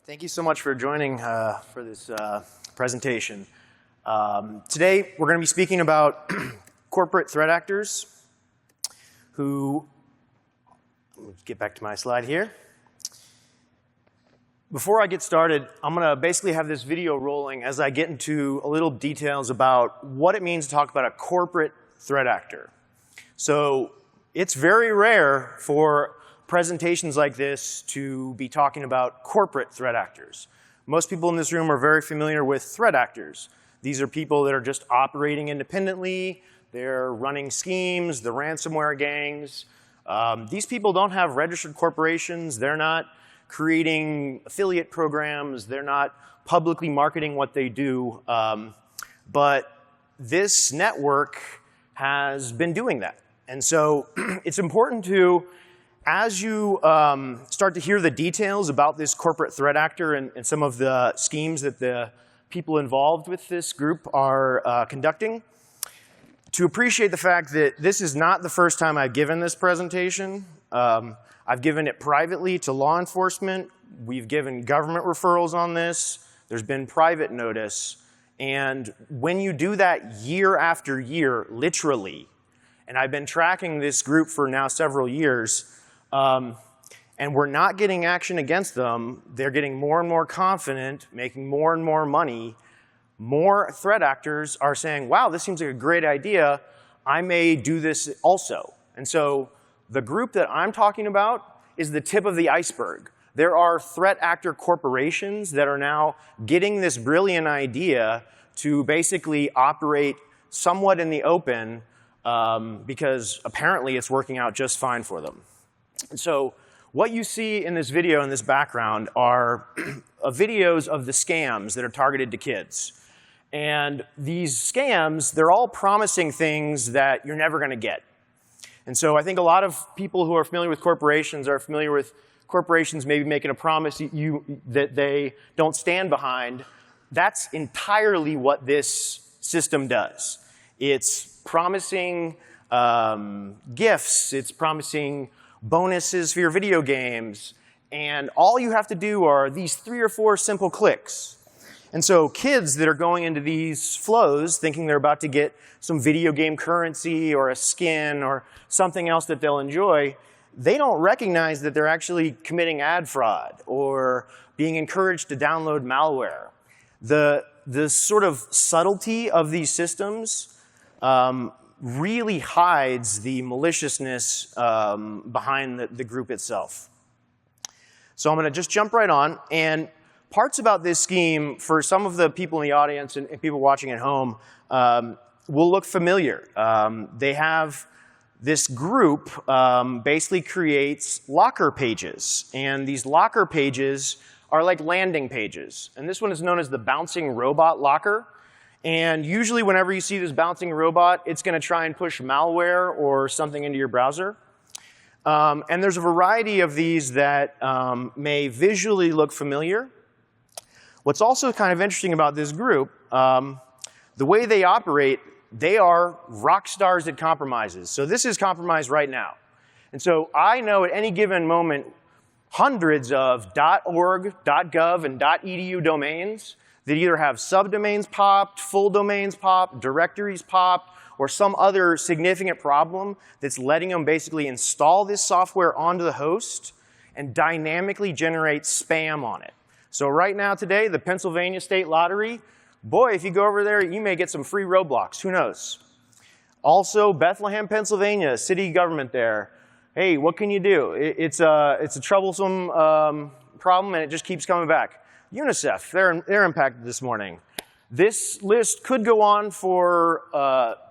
Thank you so much for joining for this presentation. Today, we're going to be speaking about corporate threat actors who, let's get back to my slide here. Before I get started, I'm going to basically have this video rolling as I get into a little details about what it means to talk about a corporate threat actor. So it's very rare for presentations like this to be talking about corporate threat actors. Most people in this room are very familiar with threat actors. These are people that are just operating independently. They're running schemes, the ransomware gangs. These people don't have registered corporations. They're not creating affiliate programs. They're not publicly marketing what they do. But this network has been doing that. And so it's important to, as you start to hear the details about this corporate threat actor and some of the schemes that the people involved with this group are conducting, to appreciate the fact that this is not the first time I've given this presentation. I've given it privately to law enforcement. We've given government referrals on this. There's been private notice. And when you do that year after year, literally, and I've been tracking this group for now several years, and we're not getting action against them. They're getting more and more confident, making more and more money. More threat actors are saying, wow, this seems like a great idea. I may do this also. And so the group that I'm talking about is the tip of the iceberg. There are threat actor corporations that are now getting this brilliant idea to basically operate somewhat in the open because apparently it's working out just fine for them. And so what you see in this video in this background are videos of the scams that are targeted to kids. And these scams, they're all promising things that you're never going to get. And so I think a lot of people who are familiar with corporations are familiar with corporations maybe making a promise that they don't stand behind. That's entirely what this system does. It's promising gifts. It's promising bonuses for your video games. And all you have to do are these 3 or 4 simple clicks. And so kids that are going into these flows thinking they're about to get some video game currency or a skin or something else that they'll enjoy, they don't recognize that they're actually committing ad fraud or being encouraged to download malware. The sort of subtlety of these systems really hides the maliciousness behind the group itself. So I'm going to just jump right on. And parts about this scheme, for some of the people in the audience and people watching at home, will look familiar. They have this group basically creates locker pages. And these locker pages are like landing pages. And this one is known as the bouncing robot locker. And usually whenever you see this bouncing robot, it's going to try and push malware or something into your browser. And there's a variety of these that may visually look familiar. What's also kind of interesting about this group, the way they operate, they are rock stars at compromises. So this is compromised right now. And so I know at any given moment hundreds of .org, .gov, and .edu domains that either have subdomains popped, full domains popped, directories popped, or some other significant problem that's letting them basically install this software onto the host and dynamically generate spam on it. So right now today, the Pennsylvania State Lottery, boy, if you go over there, you may get some free Roblox. Who knows? Also, Bethlehem, Pennsylvania, city government there. Hey, what can you do? It's a troublesome problem, and it just keeps coming back. UNICEF, they're impacted this morning. This list could go on for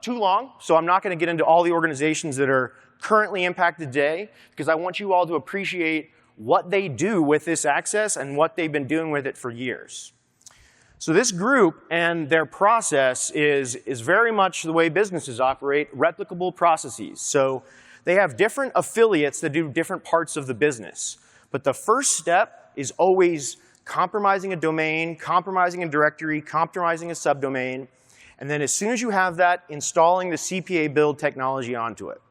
too long, so I'm not going to get into all the organizations that are currently impacted today, because I want you all to appreciate what they do with this access and what they've been doing with it for years. So this group and their process is very much the way businesses operate, replicable processes. So they have different affiliates that do different parts of the business. But the first step is always compromising a domain, compromising a directory, compromising a subdomain, and then as soon as you have that, installing the CPA build technology onto it.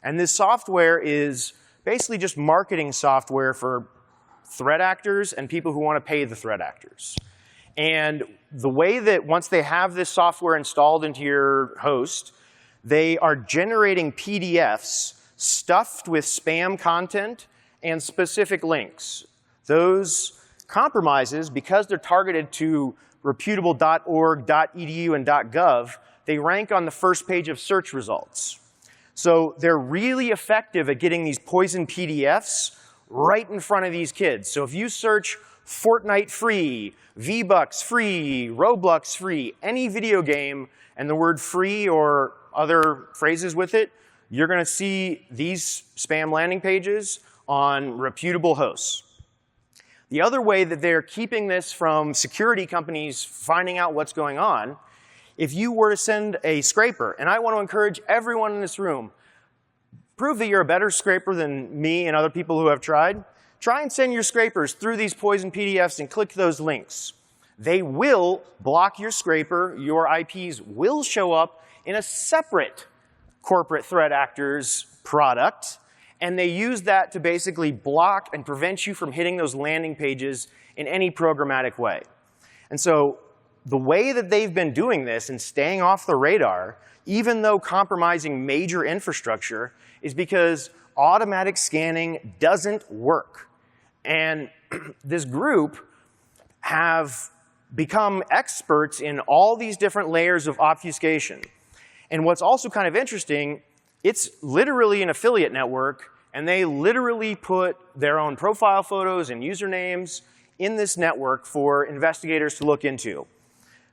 And this software is basically just marketing software for threat actors and people who want to pay the threat actors. And the way that once they have this software installed into your host, they are generating PDFs stuffed with spam content and specific links. Those compromises, because they're targeted to reputable.org, .edu, and .gov, they rank on the first page of search results. So they're really effective at getting these poison PDFs right in front of these kids. So if you search Fortnite free, V-Bucks free, Roblox free, any video game, and the word free or other phrases with it, you're going to see these spam landing pages on reputable hosts. The other way that they're keeping this from security companies finding out what's going on, if you were to send a scraper, and I want to encourage everyone in this room, prove that you're a better scraper than me and other people who have tried. Try and send your scrapers through these poison PDFs and click those links. They will block your scraper. Your IPs will show up in a separate corporate threat actor's product, and they use that to basically block and prevent you from hitting those landing pages in any programmatic way. And so the way that they've been doing this and staying off the radar, even though compromising major infrastructure, is because automatic scanning doesn't work. And this group have become experts in all these different layers of obfuscation. And what's also kind of interesting, it's literally an affiliate network, and they literally put their own profile photos and usernames in this network for investigators to look into.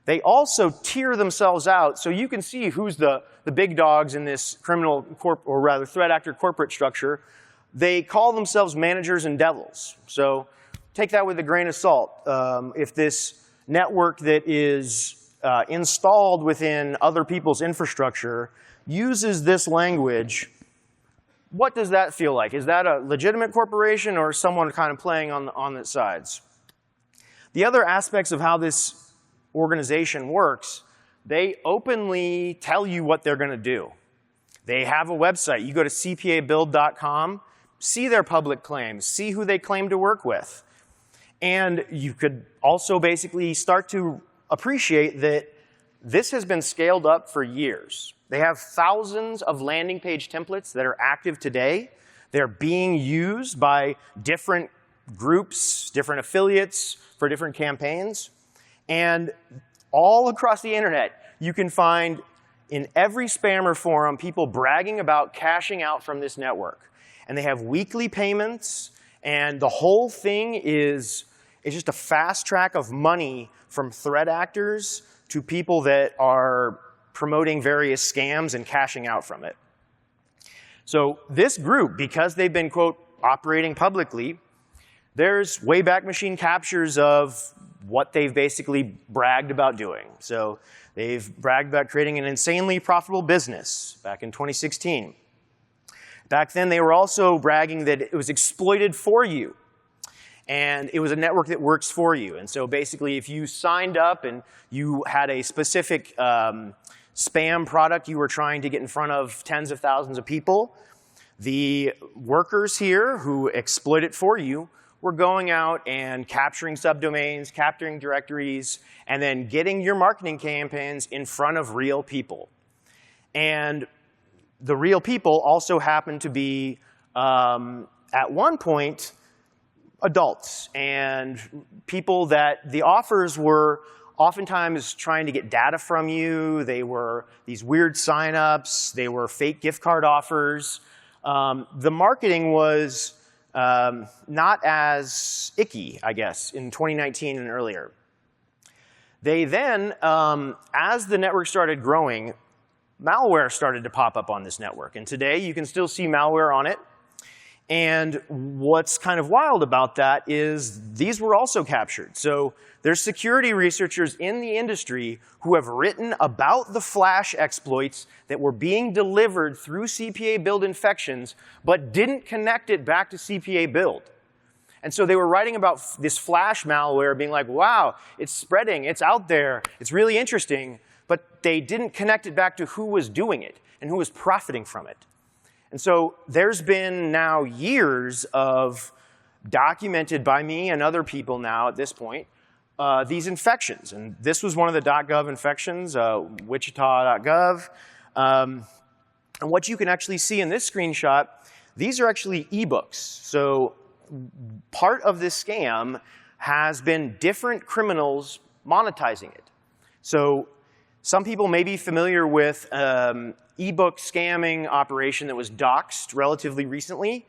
They also tier themselves out, so you can see who's the big dogs in this criminal, or rather threat actor corporate structure. They call themselves managers and devils. So take that with a grain of salt. If this network that is installed within other people's infrastructure uses this language, what does that feel like? Is that a legitimate corporation or someone kind of playing on its sides? The other aspects of how this organization works, they openly tell you what they're going to do. They have a website. You go to cpabuild.com, see their public claims, see who they claim to work with. And you could also basically start to appreciate that this has been scaled up for years. They have thousands of landing page templates that are active today. They're being used by different groups, different affiliates for different campaigns. And all across the internet, you can find in every spammer forum people bragging about cashing out from this network. And they have weekly payments, and the whole thing is just a fast track of money from threat actors to people that are promoting various scams and cashing out from it. So this group, because they've been, quote, operating publicly, there's Wayback Machine captures of what they've basically bragged about doing. So they've bragged about creating an insanely profitable business back in 2016. Back then, they were also bragging that it was exploited for you. And it was a network that works for you. And so basically, if you signed up and you had a specific spam product you were trying to get in front of tens of thousands of people, the workers here who exploit it for you were going out and capturing subdomains, capturing directories, and then getting your marketing campaigns in front of real people. And the real people also happen to be, at one point, adults and people that the offers were oftentimes trying to get data from you. They were these weird signups. They were fake gift card offers. The marketing was not as icky, I guess, in 2019 and earlier. They then, as the network started growing, malware started to pop up on this network. And today, you can still see malware on it. And what's kind of wild about that is these were also captured. So there's security researchers in the industry who have written about the flash exploits that were being delivered through CPA build infections, but didn't connect it back to CPA build. And so they were writing about this flash malware, being like, wow, it's spreading, it's out there, it's really interesting, but they didn't connect it back to who was doing it and who was profiting from it. And so there's been now years of documented by me and other people now at this point, these infections. And this was one of the .gov infections, wichita.gov. And what you can actually see in this screenshot, these are actually ebooks. So part of this scam has been different criminals monetizing it. So some people may be familiar with ebook scamming operation that was doxed relatively recently.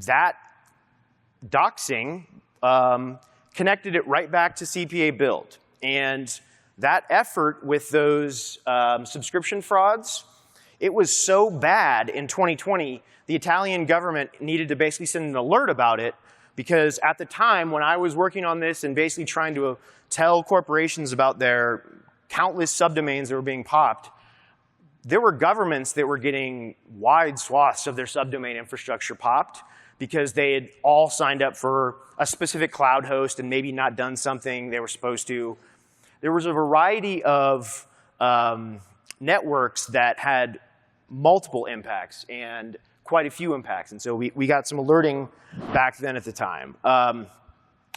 That doxing connected it right back to CPA Build. And that effort with those subscription frauds, it was so bad in 2020, the Italian government needed to basically send an alert about it, because at the time when I was working on this and basically trying to tell corporations about their countless subdomains that were being popped, there were governments that were getting wide swaths of their subdomain infrastructure popped because they had all signed up for a specific cloud host and maybe not done something they were supposed to. There was a variety of networks that had multiple impacts and quite a few impacts. And so we got some alerting back then at the time. And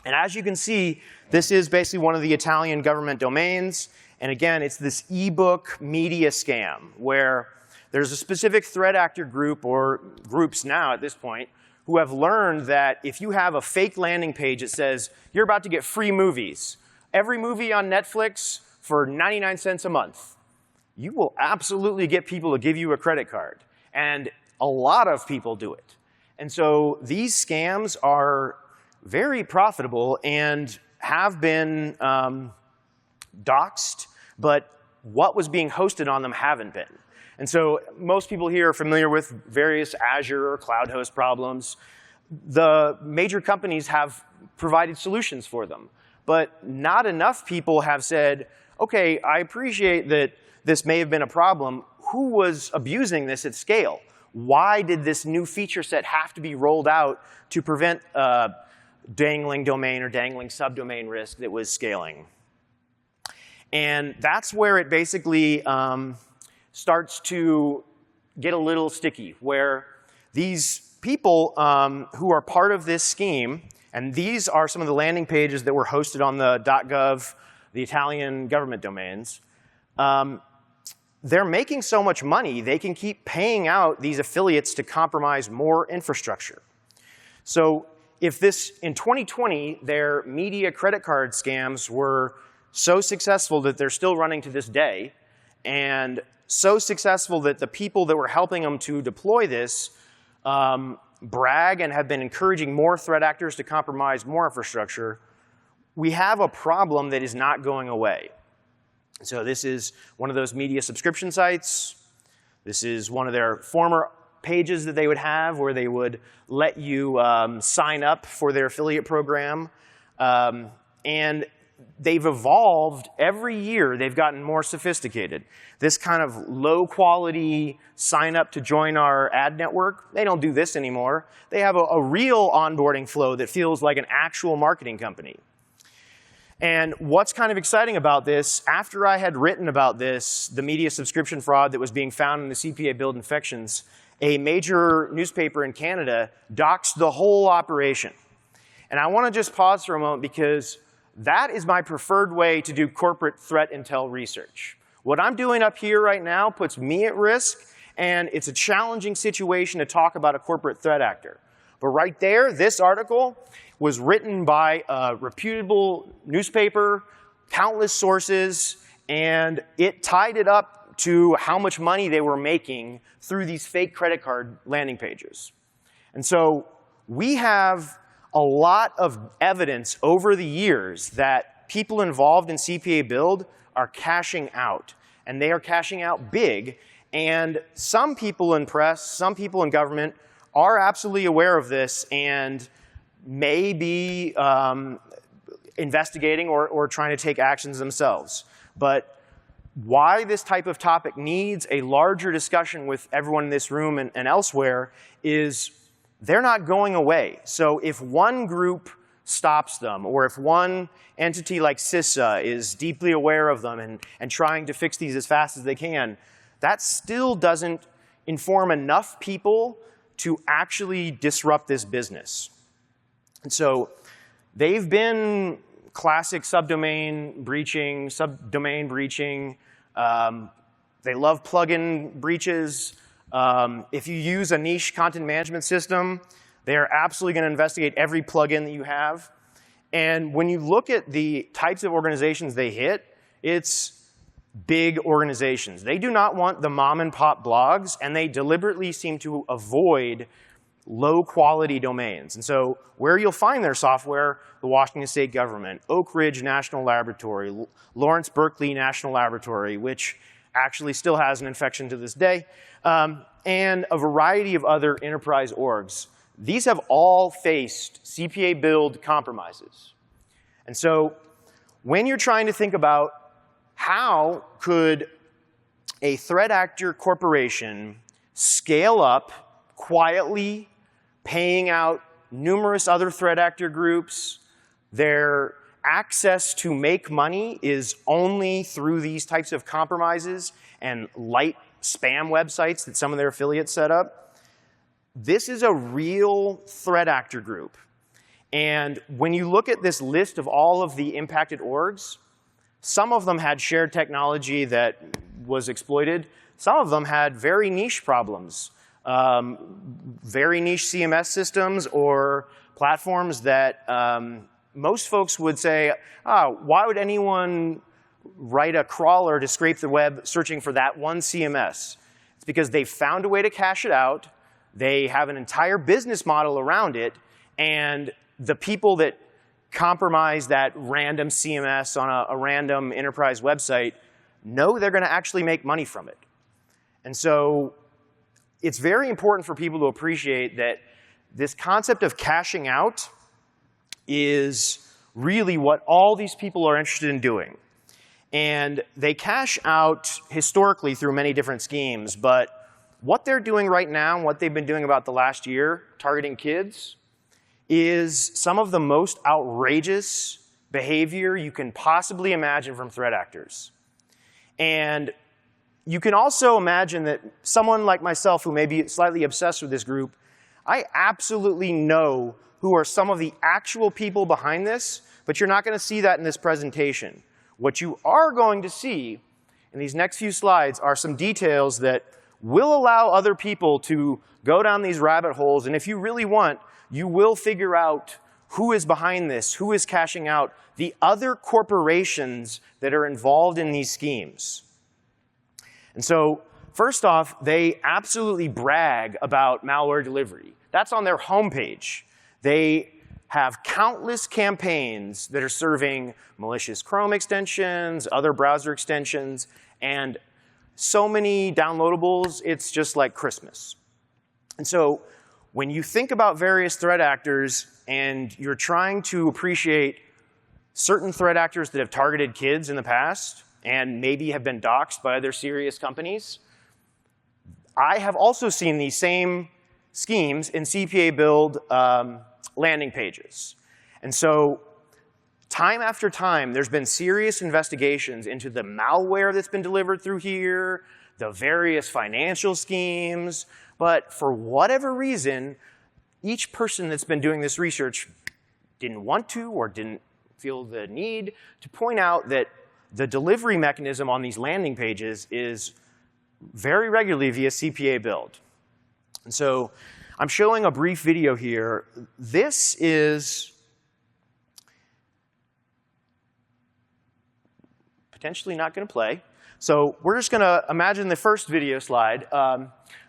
as you can see, this is basically one of the Italian government domains. And again, it's this ebook media scam where there's a specific threat actor group, or groups now at this point, who have learned that if you have a fake landing page that says you're about to get free movies, every movie on Netflix for 99 cents a month, you will absolutely get people to give you a credit card. And a lot of people do it. And so these scams are very profitable and have been doxed, but what was being hosted on them haven't been. And so most people here are familiar with various Azure or cloud host problems. The major companies have provided solutions for them. But not enough people have said, OK, I appreciate that this may have been a problem. Who was abusing this at scale? Why did this new feature set have to be rolled out to prevent dangling domain or dangling subdomain risk that was scaling? And that's where it basically starts to get a little sticky, where these people who are part of this scheme, and these are some of the landing pages that were hosted on the .gov, the Italian government domains, they're making so much money, they can keep paying out these affiliates to compromise more infrastructure. So if this, in 2020, their media credit card scams were so successful that they're still running to this day, and so successful that the people that were helping them to deploy this brag and have been encouraging more threat actors to compromise more infrastructure, we have a problem that is not going away. So this is one of those media subscription sites. This is one of their former pages that they would have where they would let you sign up for their affiliate program. And they've evolved every year. They've gotten more sophisticated. This kind of low-quality sign up to join our ad network, they don't do this anymore. They have a real onboarding flow that feels like an actual marketing company. And what's kind of exciting about this, after I had written about this, the media subscription fraud that was being found in the CPA Build infections, a major newspaper in Canada doxed the whole operation. And I want to just pause for a moment because that is my preferred way to do corporate threat intel research. What I'm doing up here right now puts me at risk, and it's a challenging situation to talk about a corporate threat actor. But right there, this article was written by a reputable newspaper, countless sources, and it tied it up to how much money they were making through these fake credit card landing pages. And so we have a lot of evidence over the years that people involved in CPA Build are cashing out. And they are cashing out big. And some people in press, some people in government are absolutely aware of this and may be investigating or trying to take actions themselves. But why this type of topic needs a larger discussion with everyone in this room and elsewhere is they're not going away. So if one group stops them, or if one entity like CISA is deeply aware of them and trying to fix these as fast as they can, that still doesn't inform enough people to actually disrupt this business. And so they've been classic subdomain breaching. They love plugin breaches. If you use a niche content management system, they are absolutely going to investigate every plugin that you have. And when you look at the types of organizations they hit, it's big organizations. They do not want the mom and pop blogs, and they deliberately seem to avoid low quality domains. And so where you'll find their software, the Washington State government, Oak Ridge National Laboratory, Lawrence Berkeley National Laboratory, which actually still has an infection to this day, and a variety of other enterprise orgs. These have all faced CPA build compromises. And so when you're trying to think about how could a threat actor corporation scale up quietly, paying out numerous other threat actor groups, their access to make money is only through these types of compromises and light spam websites that some of their affiliates set up. This is a real threat actor group. And when you look at this list of all of the impacted orgs, some of them had shared technology that was exploited. Some of them had very niche problems, very niche CMS systems or platforms that most folks would say, why would anyone write a crawler to scrape the web searching for that one CMS? It's because they found a way to cache it out. They have an entire business model around it, and the people that compromise that random CMS on a random enterprise website know they're going to actually make money from it. And so it's very important for people to appreciate that this concept of caching out is really what all these people are interested in doing. And they cache out historically through many different schemes, but what they're doing right now and what they've been doing about the last year, targeting kids, is some of the most outrageous behavior you can possibly imagine from threat actors. And you can also imagine that someone like myself who may be slightly obsessed with this group, I absolutely know who are some of the actual people behind this, but you're not going to see that in this presentation. What you are going to see in these next few slides are some details that will allow other people to go down these rabbit holes, and if you really want, you will figure out who is behind this, who is cashing out, the other corporations that are involved in these schemes. And so, first off, they absolutely brag about malware delivery. That's on their homepage. They have countless campaigns that are serving malicious Chrome extensions, other browser extensions, and so many downloadables, it's just like Christmas. And so when you think about various threat actors and you're trying to appreciate certain threat actors that have targeted kids in the past and maybe have been doxxed by other serious companies, I have also seen these same schemes in CPA build landing pages. And so time after time, there's been serious investigations into the malware that's been delivered through here, the various financial schemes, but for whatever reason, each person that's been doing this research didn't want to or didn't feel the need to point out that the delivery mechanism on these landing pages is very regularly via CPA build. And so I'm showing a brief video here. This is potentially not going to play. So we're just going to imagine the first video slide.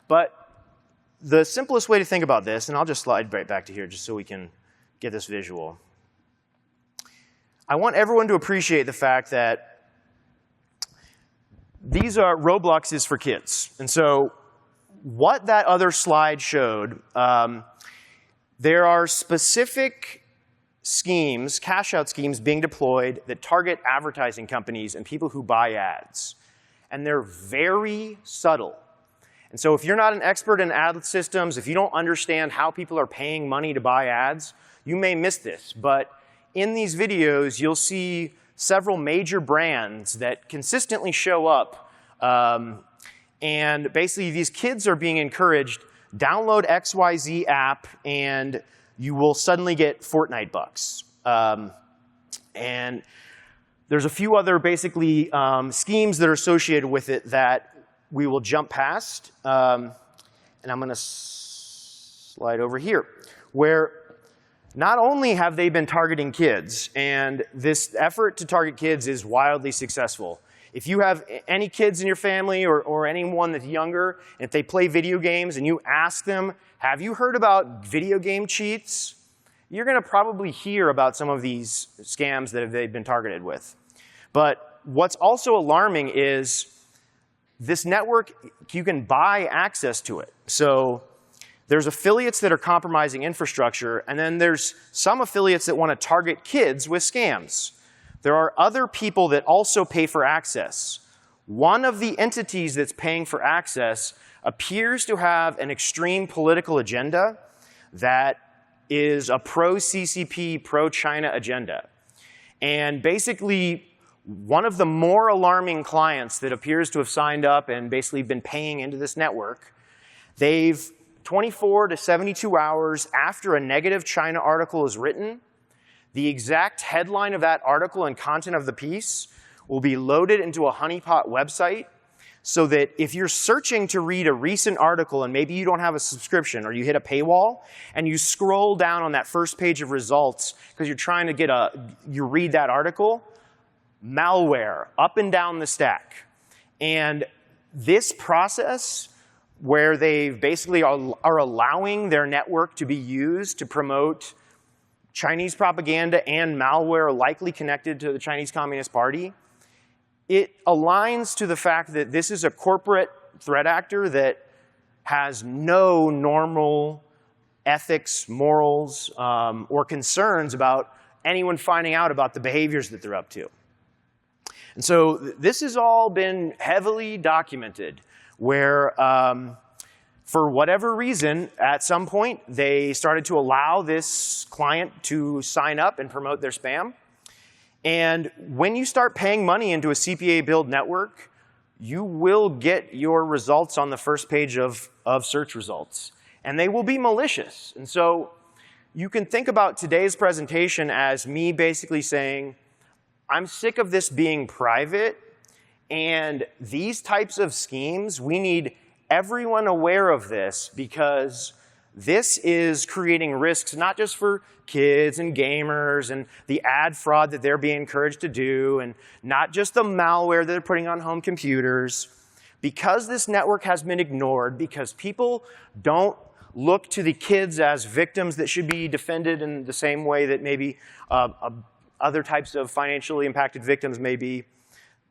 But the simplest way to think about this, and I'll just slide right back to here just so we can get this visual. I want everyone to appreciate the fact that these are Robloxes for kids. And so what that other slide showed, there are specific schemes, cash out schemes being deployed that target advertising companies and people who buy ads. And they're very subtle. And so if you're not an expert in ad systems, if you don't understand how people are paying money to buy ads, you may miss this. But in these videos, you'll see several major brands that consistently show up. And basically, these kids are being encouraged, download XYZ app, and you will suddenly get Fortnite bucks. And there's a few other basically schemes that are associated with it that we will jump past. And I'm going to slide over here, where not only have they been targeting kids, and this effort to target kids is wildly successful. If you have any kids in your family or anyone that's younger, and if they play video games and you ask them, have you heard about video game cheats? You're going to probably hear about some of these scams that they've been targeted with. But what's also alarming is this network, you can buy access to it. So there's affiliates that are compromising infrastructure, and then there's some affiliates that want to target kids with scams. There are other people that also pay for access. One of the entities that's paying for access appears to have an extreme political agenda that is a pro-CCP, pro-China agenda. And basically, one of the more alarming clients that appears to have signed up and basically been paying into this network, they've 24 to 72 hours after a negative China article is written, the exact headline of that article and content of the piece will be loaded into a honeypot website so that if you're searching to read a recent article and maybe you don't have a subscription or you hit a paywall and you scroll down on that first page of results because you're trying to get you read that article, malware up and down the stack. And this process where they basically are allowing their network to be used to promote Chinese propaganda and malware likely connected to the Chinese Communist Party, it aligns to the fact that this is a corporate threat actor that has no normal ethics, morals, or concerns about anyone finding out about the behaviors that they're up to. And so this has all been heavily documented, where for whatever reason, at some point, they started to allow this client to sign up and promote their spam. And when you start paying money into a CPA-billed network, you will get your results on the first page of search results. And they will be malicious. And so you can think about today's presentation as me basically saying, I'm sick of this being private, and these types of schemes, we need everyone aware of this because this is creating risks not just for kids and gamers and the ad fraud that they're being encouraged to do, and not just the malware that they're putting on home computers. Because this network has been ignored, because people don't look to the kids as victims that should be defended in the same way that maybe other types of financially impacted victims may be,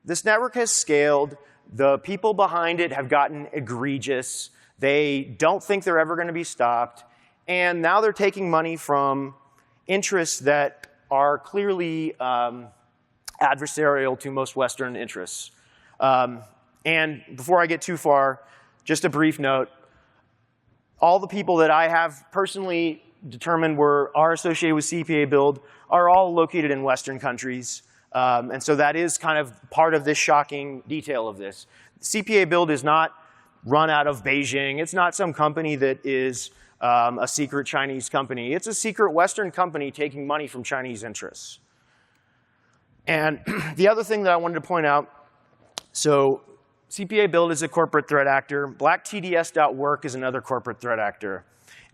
this network has scaled. The people behind it have gotten egregious. They don't think they're ever going to be stopped. And now they're taking money from interests that are clearly adversarial to most Western interests. And before I get too far, just a brief note. All the people that I have personally determined are associated with CPA build are all located in Western countries. And so that is kind of part of this shocking detail of this. CPA build is not run out of Beijing. It's not some company that is a secret Chinese company. It's a secret Western company taking money from Chinese interests. And the other thing that I wanted to point out, so CPA build is a corporate threat actor. BlackTDS.work is another corporate threat actor.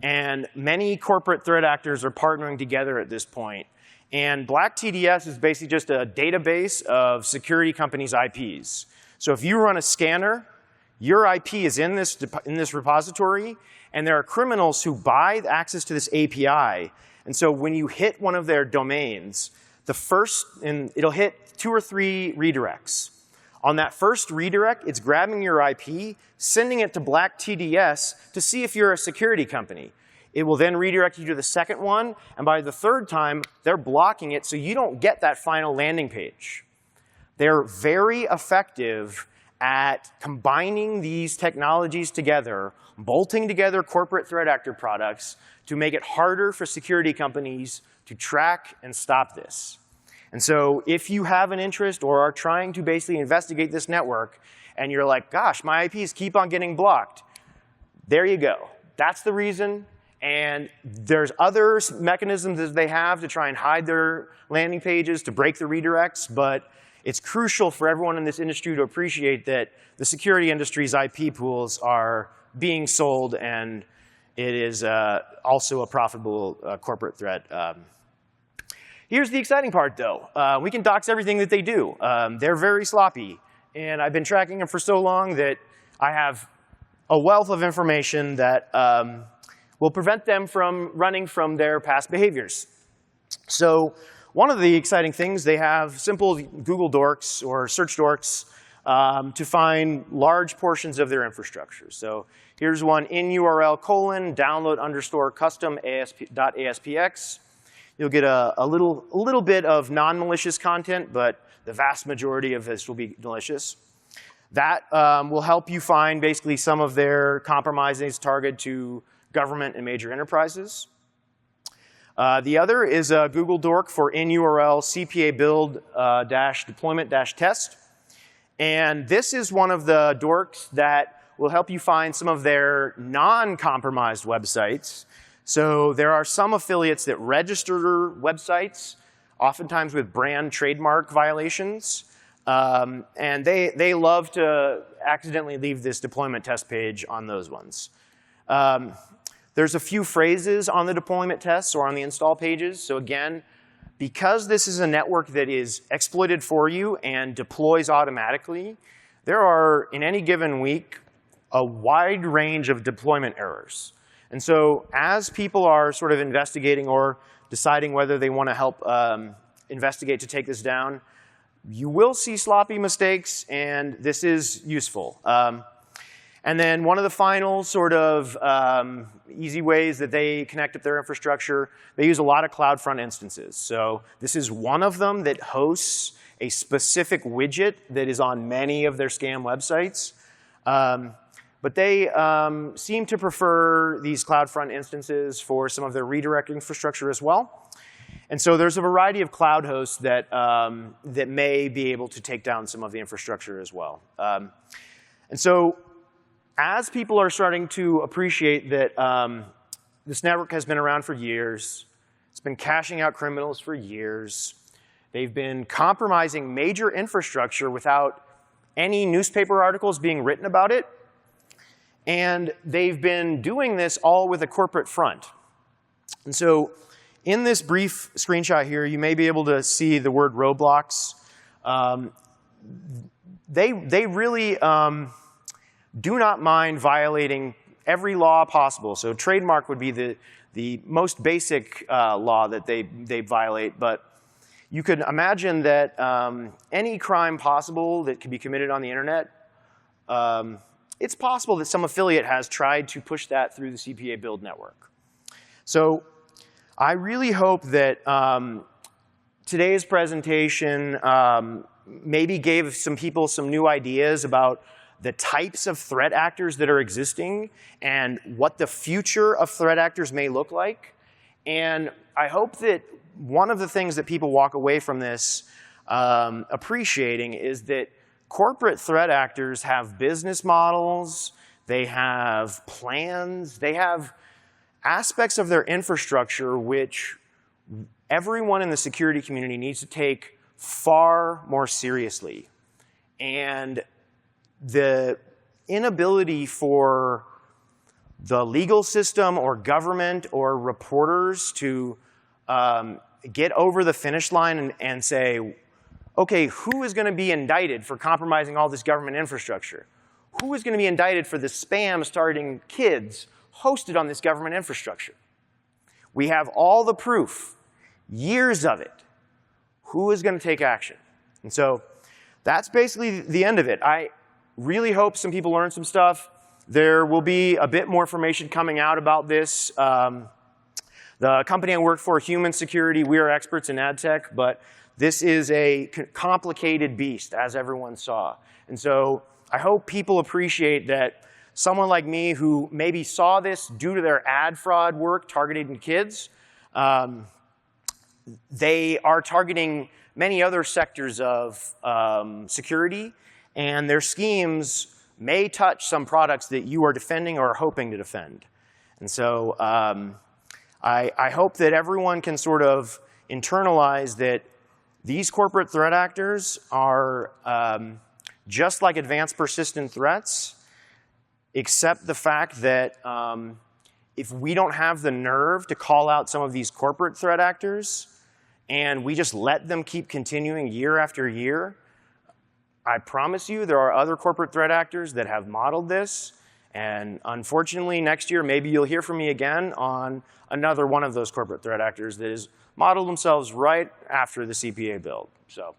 And many corporate threat actors are partnering together at this point. And BlackTDS is basically just a database of security companies' IPs. So if you run a scanner, your IP is in this repository, and there are criminals who buy access to this API. And so when you hit one of their domains, it'll hit 2 or 3 redirects. On that first redirect, it's grabbing your IP, sending it to BlackTDS to see if you're a security company. It will then redirect you to the second one, and by the third time, they're blocking it so you don't get that final landing page. They're very effective at combining these technologies together, bolting together corporate threat actor products to make it harder for security companies to track and stop this. And so if you have an interest or are trying to basically investigate this network, and you're like, gosh, my IPs keep on getting blocked, there you go. That's the reason. And there's other mechanisms that they have to try and hide their landing pages, to break the redirects, but it's crucial for everyone in this industry to appreciate that the security industry's IP pools are being sold, and it is also a profitable corporate threat. Here's the exciting part, though. We can dox everything that they do. They're very sloppy, and I've been tracking them for so long that I have a wealth of information that will prevent them from running from their past behaviors. So one of the exciting things, they have simple Google dorks or search dorks to find large portions of their infrastructure. So here's one, in URL : download _ custom .aspx. You'll get a little bit of non-malicious content, but the vast majority of this will be malicious. That will help you find basically some of their compromises targeted to government and major enterprises. The other is a Google dork for in URL CPA build deployment test. And this is one of the dorks that will help you find some of their non-compromised websites. So there are some affiliates that register websites, oftentimes with brand trademark violations. And they love to accidentally leave this deployment test page on those ones. There's a few phrases on the deployment tests or on the install pages. So again, because this is a network that is exploited for you and deploys automatically, there are, in any given week, a wide range of deployment errors. And so as people are sort of investigating or deciding whether they want to help investigate to take this down, you will see sloppy mistakes, and this is useful. And then one of the final sort of easy ways that they connect up their infrastructure, they use a lot of CloudFront instances. So this is one of them that hosts a specific widget that is on many of their scam websites. But they seem to prefer these CloudFront instances for some of their redirect infrastructure as well. And so there's a variety of cloud hosts that, that may be able to take down some of the infrastructure as well. And so as people are starting to appreciate that this network has been around for years, it's been cashing out criminals for years, they've been compromising major infrastructure without any newspaper articles being written about it, and they've been doing this all with a corporate front. And so in this brief screenshot here, you may be able to see the word Roblox. They really do not mind violating every law possible. So trademark would be the most basic law that they violate. But you could imagine that any crime possible that can be committed on the internet, it's possible that some affiliate has tried to push that through the CPA build network. So I really hope that today's presentation maybe gave some people some new ideas about the types of threat actors that are existing and what the future of threat actors may look like. And I hope that one of the things that people walk away from this appreciating is that corporate threat actors have business models, they have plans, they have aspects of their infrastructure which everyone in the security community needs to take far more seriously. And the inability for the legal system or government or reporters to get over the finish line and say, okay, who is going to be indicted for compromising all this government infrastructure? Who is going to be indicted for the spam targeting kids hosted on this government infrastructure? We have all the proof, years of it. Who is going to take action? And so that's basically the end of it. I really hope some people learn some stuff. There will be a bit more information coming out about this. The company I work for, Human Security, we are experts in ad tech, but this is a complicated beast, as everyone saw. And so I hope people appreciate that someone like me who maybe saw this due to their ad fraud work targeting kids, they are targeting many other sectors of security, and their schemes may touch some products that you are defending or hoping to defend. And so I hope that everyone can sort of internalize that these corporate threat actors are just like advanced persistent threats, except the fact that if we don't have the nerve to call out some of these corporate threat actors, and we just let them keep continuing year after year, I promise you there are other corporate threat actors that have modeled this. And unfortunately, next year, maybe you'll hear from me again on another one of those corporate threat actors that has modeled themselves right after the CPA build. So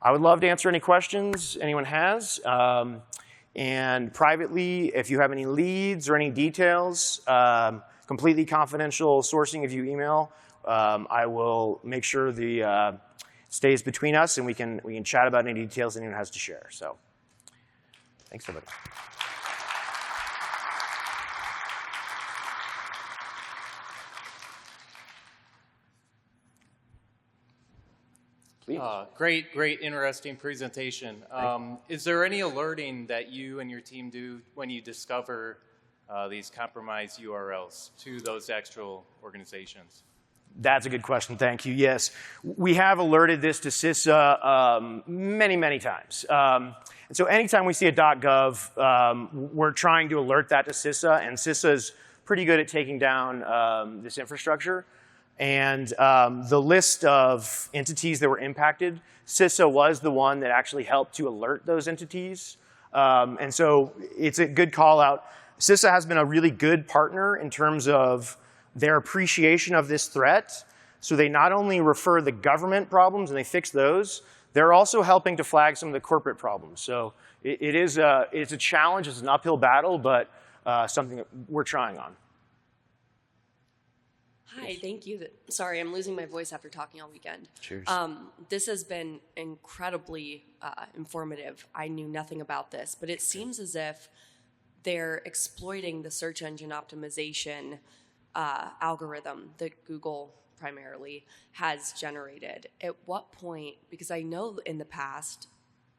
I would love to answer any questions anyone has. And privately, if you have any leads or any details, completely confidential sourcing if you email, I will make sure the stays between us, and we can chat about any details anyone has to share. So thanks, everybody. Great, interesting presentation. Is there any alerting that you and your team do when you discover these compromised URLs to those actual organizations? That's a good question. Thank you. Yes, we have alerted this to CISA many times. And so anytime we see a .gov, we're trying to alert that to CISA, and CISA is pretty good at taking down this infrastructure. And the list of entities that were impacted, CISA was the one that actually helped to alert those entities. And so it's a good call out. CISA has been a really good partner in terms of their appreciation of this threat. So they not only refer the government problems and they fix those, they're also helping to flag some of the corporate problems. So it's a challenge, it's an uphill battle, but something that we're trying on. Hi, thank you. Sorry, I'm losing my voice after talking all weekend. Cheers. This has been incredibly informative. I knew nothing about this, but it seems as if they're exploiting the search engine optimization algorithm that Google primarily has generated. At what point, because I know in the past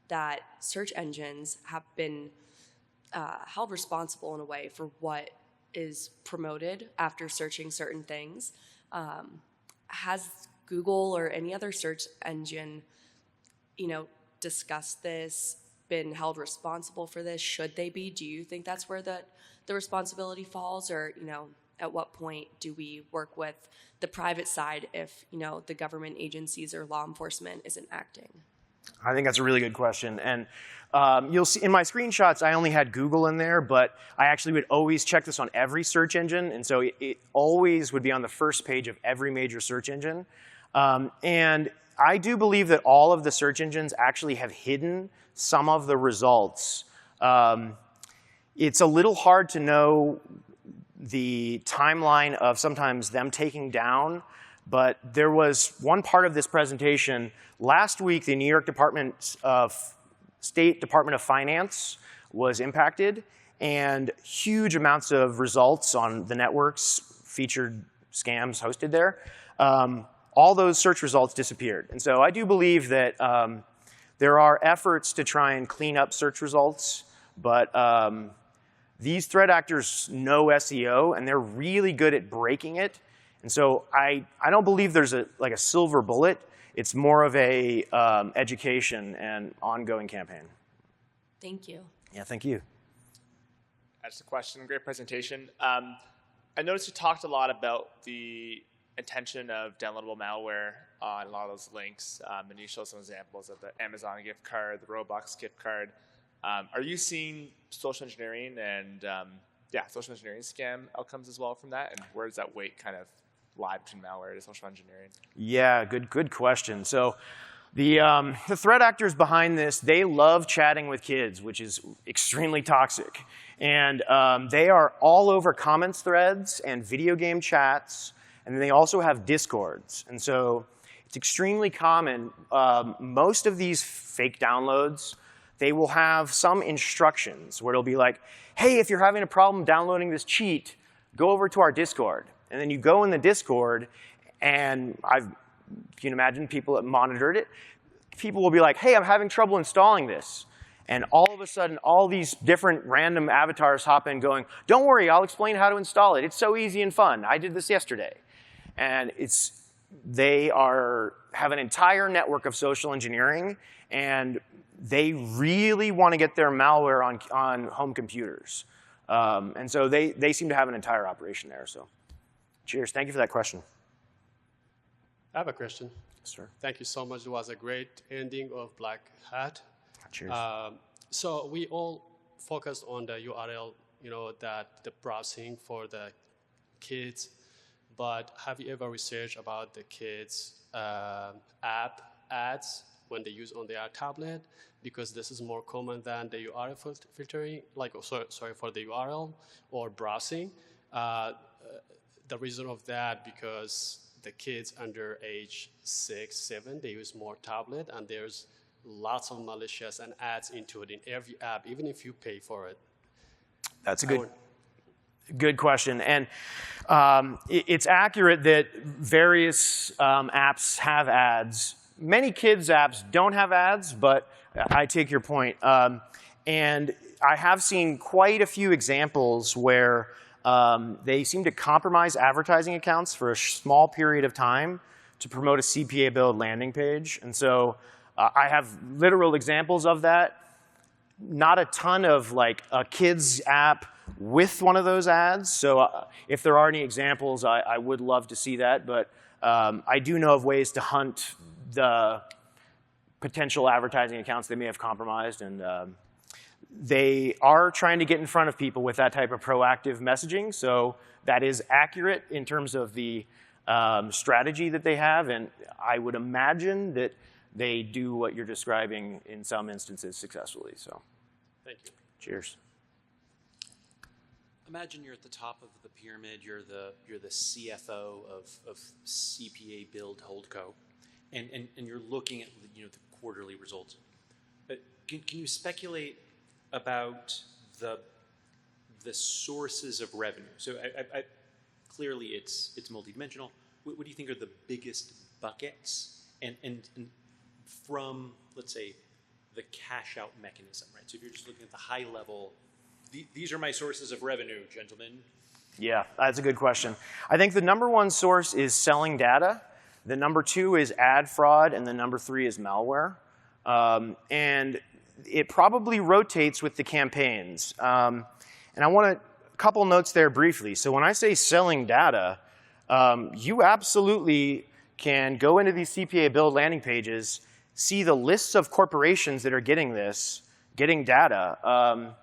that search engines have been held responsible in a way for what is promoted after searching certain things. Has Google or any other search engine, discussed this, been held responsible for this? Should they be? Do you think that's where the responsibility falls? Or, at what point do we work with the private side if, the government agencies or law enforcement isn't acting? I think that's a really good question. And you'll see in my screenshots, I only had Google in there, but I actually would always check this on every search engine. And so it always would be on the first page of every major search engine. And I do believe that all of the search engines actually have hidden some of the results. It's a little hard to know the timeline of sometimes them taking down, but there was one part of this presentation. Last week, the New York State Department of Finance was impacted, and huge amounts of results on the networks featured scams hosted there. All those search results disappeared. And so I do believe that there are efforts to try and clean up search results, but these threat actors know SEO, and they're really good at breaking it. And so I don't believe there's a silver bullet. It's more of a education and ongoing campaign. Thank you. Yeah, thank you. That's a question. Great presentation. I noticed you talked a lot about the intention of downloadable malware on a lot of those links, and you showed some examples of the Amazon gift card, the Roblox gift card. Are you seeing social engineering and social engineering scam outcomes as well from that? And where does that weight kind of lie between malware and social engineering? Yeah, good question. So the threat actors behind this, they love chatting with kids, which is extremely toxic. And they are all over comments threads and video game chats, and they also have discords. And so it's extremely common. Most of these fake downloads, they will have some instructions where it'll be like, hey, if you're having a problem downloading this cheat, go over to our Discord. And then you go in the Discord, and you can imagine people that monitored it. People will be like, hey, I'm having trouble installing this. And all of a sudden, all these different random avatars hop in going, don't worry, I'll explain how to install it. It's so easy and fun. I did this yesterday. And they have an entire network of social engineering, and they really want to get their malware on home computers. And so they seem to have an entire operation there. So cheers. Thank you for that question. I have a question. Yes, sir. Thank you so much. It was a great ending of Black Hat. Cheers. So we all focused on the URL, that the browsing for the kids. But have you ever researched about the kids' app ads when they use on their tablet? Because this is more common than the URL filtering, sorry for the URL or browsing. The reason of that, because the kids under age 6, 7, they use more tablet, and there's lots of malicious and ads included in every app, even if you pay for it. That's a good question. And it's accurate that various apps have ads. Many kids' apps don't have ads, but I take your point. And I have seen quite a few examples where they seem to compromise advertising accounts for a small period of time to promote a CPA build landing page. And so I have literal examples of that. Not a ton of like a kid's app with one of those ads. So if there are any examples, I would love to see that. But I do know of ways to hunt the potential advertising accounts they may have compromised. And they are trying to get in front of people with that type of proactive messaging. So that is accurate in terms of the strategy that they have. And I would imagine that they do what you're describing in some instances successfully. So thank you. Cheers. Imagine you're at the top of the pyramid. You're the CFO of CPA Build Holdco, and you're looking at the quarterly results. But can you speculate about the sources of revenue? So clearly it's multidimensional. What do you think are the biggest buckets? And from, let's say, the cash out mechanism, right? So if you're just looking at the high level, these are my sources of revenue, gentlemen. Yeah, that's a good question. I think the number one source is selling data. The number two is ad fraud, and the number three is malware. And it probably rotates with the campaigns. And I want a couple notes there briefly. So when I say selling data, you absolutely can go into these CPA build landing pages, see the lists of corporations that are getting data.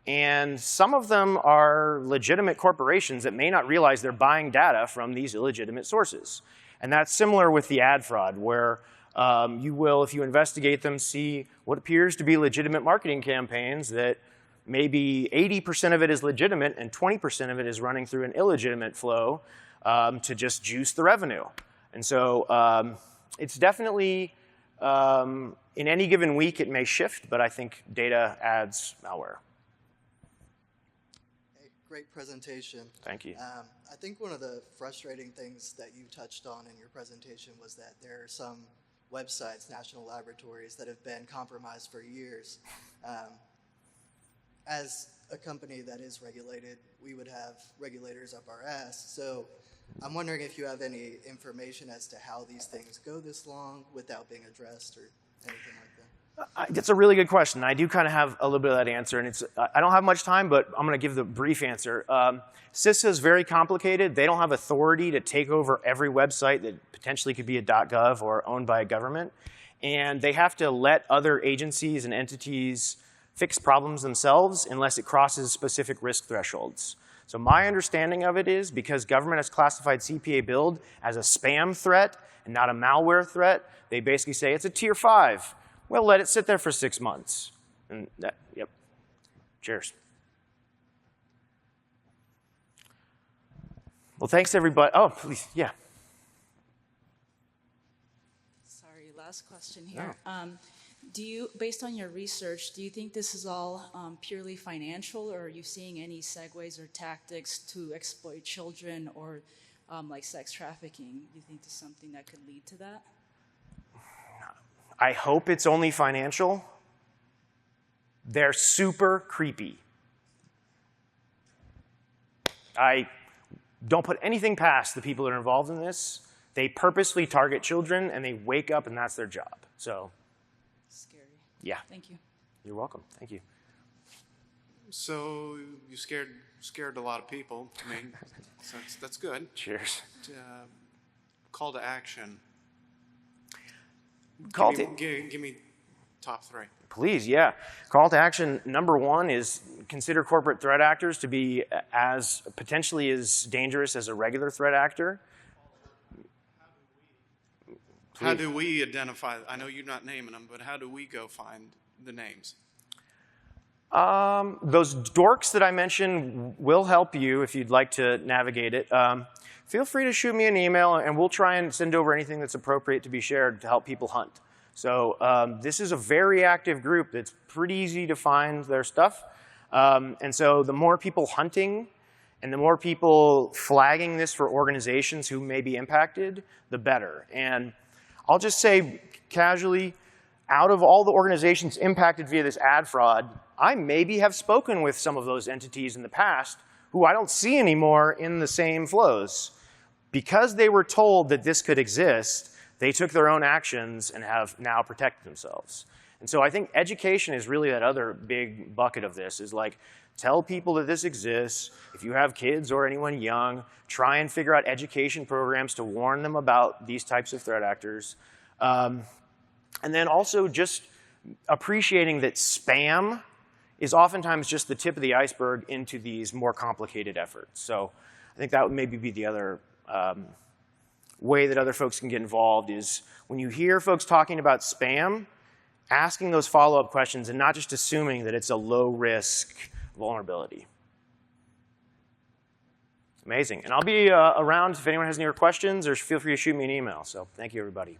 And some of them are legitimate corporations that may not realize they're buying data from these illegitimate sources. And that's similar with the ad fraud, where you will, if you investigate them, see what appears to be legitimate marketing campaigns that maybe 80% of it is legitimate and 20% of it is running through an illegitimate flow to just juice the revenue. And so it's definitely, in any given week, it may shift, but I think data adds malware. Great presentation. Thank you. I think one of the frustrating things that you touched on in your presentation was that there are some websites, national laboratories, that have been compromised for years. As a company that is regulated, we would have regulators up our ass. So I'm wondering if you have any information as to how these things go this long without being addressed or anything like that. It's a really good question. I do kind of have a little bit of that answer, and I don't have much time, but I'm going to give the brief answer. CISA is very complicated. They don't have authority to take over every website that potentially could be a .gov or owned by a government, and they have to let other agencies and entities fix problems themselves unless it crosses specific risk thresholds. So my understanding of it is because government has classified CPA build as a spam threat and not a malware threat, they basically say it's a tier 5. Well, let it sit there for 6 months. And that, yep. Cheers. Well, thanks, everybody. Oh, please, yeah. Sorry, last question here. No. Based on your research, do you think this is all purely financial, or are you seeing any segues or tactics to exploit children or like sex trafficking? Do you think there's something that could lead to that? I hope it's only financial. They're super creepy. I don't put anything past the people that are involved in this. They purposely target children, and they wake up, and that's their job. So, Scary. yeah. Thank you. You're welcome. Thank you. So you scared a lot of people. I mean, so that's good. Cheers. Call to action. Give me top 3. Please, yeah. Call to action number 1 is consider corporate threat actors to be as potentially as dangerous as a regular threat actor. How do we identify? I know you're not naming them, but how do we go find the names? Those dorks that I mentioned will help you if you'd like to navigate it. Feel free to shoot me an email, and we'll try and send over anything that's appropriate to be shared to help people hunt. So this is a very active group. It's pretty easy to find their stuff. And so the more people hunting and the more people flagging this for organizations who may be impacted, the better. And I'll just say casually, out of all the organizations impacted via this ad fraud, I maybe have spoken with some of those entities in the past who I don't see anymore in the same flows. Because they were told that this could exist, they took their own actions and have now protected themselves. And so I think education is really that other big bucket of this, is like, tell people that this exists. If you have kids or anyone young, try and figure out education programs to warn them about these types of threat actors. And then also just appreciating that spam is oftentimes just the tip of the iceberg into these more complicated efforts. So I think that would maybe be the other way that other folks can get involved, is when you hear folks talking about spam, asking those follow-up questions and not just assuming that it's a low-risk vulnerability. Amazing. And I'll be around if anyone has any questions, or feel free to shoot me an email. So thank you, everybody.